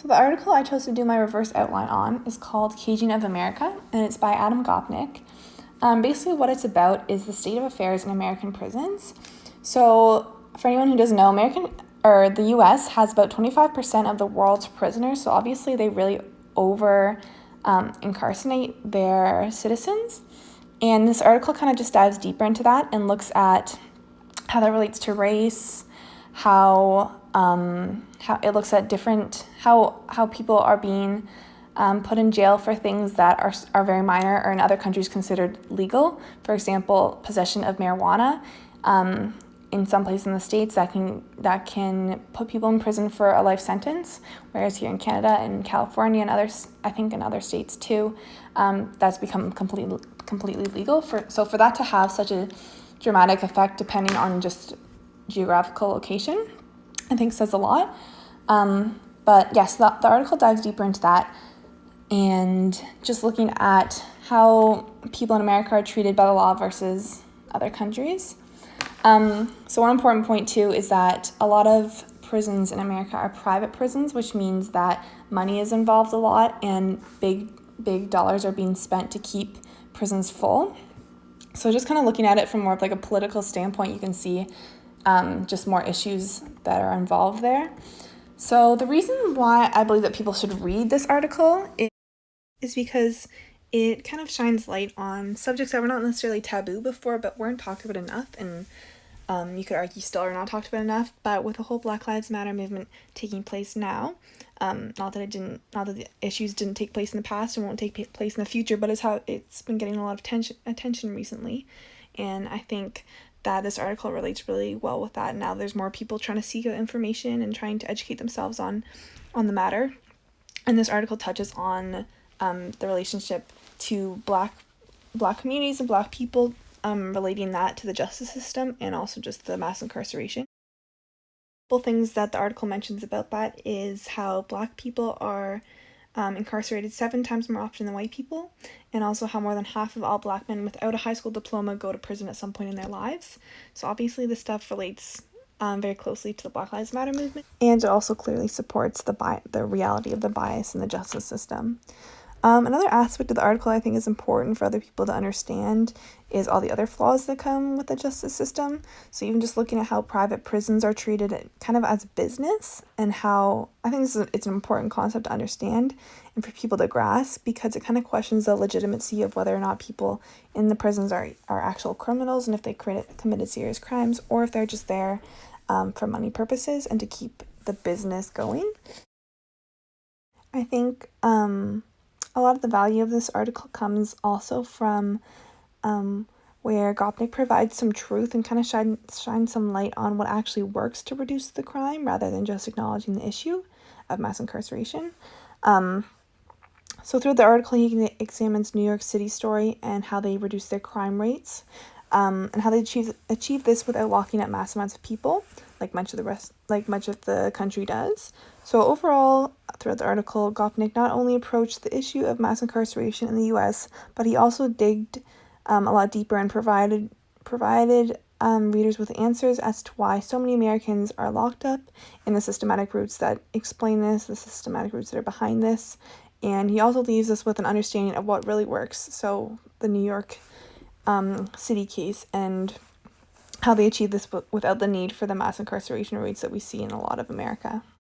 So the article I chose to do my reverse outline on is called Caging of America, and it's by Adam Gopnik. Basically what it's about is the state of affairs in American prisons. So for anyone who doesn't know, the US has about 25% of the world's prisoners, so obviously they really over incarcerate their citizens. And this article kind of just dives deeper into that and looks at how that relates to race, how it looks at how people are being put in jail for things that are very minor or in other countries considered legal. For example, possession of marijuana. In some places in the States, that can put people in prison for a life sentence, whereas here in Canada and California and others, I think in other states too, that's become completely legal. So for that to have such a dramatic effect depending on just geographical location, I think says a lot. But yes, the article dives deeper into that and just looking at how people in America are treated by the law versus other countries. So one important point too is that a lot of prisons in America are private prisons, which means that money is involved a lot and big dollars are being spent to keep prisons full. So just kind of looking at it from more of like a political standpoint, you can see just more issues that are involved there. So the reason why I believe that people should read this article is because it kind of shines light on subjects that were not necessarily taboo before, but weren't talked about enough, and you could argue still are not talked about enough. But with the whole Black Lives Matter movement taking place now, not that the issues didn't take place in the past and won't take place in the future, but it's how it's been getting a lot of attention recently, and I think that this article relates really well with that. Now there's more people trying to seek out information and trying to educate themselves on the matter, and this article touches on the relationship to black communities and black people, relating that to the justice system and also just the mass incarceration. Couple things that the article mentions about that is how black people are incarcerated 7 times more often than white people, and also how more than half of all black men without a high school diploma go to prison at some point in their lives. So obviously this stuff relates very closely to the Black Lives Matter movement, and it also clearly supports the reality of the bias in the justice system. Another aspect of the article I think is important for other people to understand is all the other flaws that come with the justice system. So even just looking at how private prisons are treated kind of as business, and how I think it's an important concept to understand and for people to grasp, because it kind of questions the legitimacy of whether or not people in the prisons are actual criminals and if they committed serious crimes, or if they're just there for money purposes and to keep the business going. I think a lot of the value of this article comes also from where Gopnik provides some truth and kind of shine some light on what actually works to reduce the crime, rather than just acknowledging the issue of mass incarceration. So through the article, he examines New York City's story and how they reduce their crime rates, and how they achieve this without locking up mass amounts of people, like much of the country does. So overall, throughout the article, Gopnik not only approached the issue of mass incarceration in the U.S., but he also digged a lot deeper and provided readers with answers as to why so many Americans are locked up, and the systematic roots that explain this, the systematic roots that are behind this. And he also leaves us with an understanding of what really works. So the New York City case and how they achieve this without the need for the mass incarceration rates that we see in a lot of America.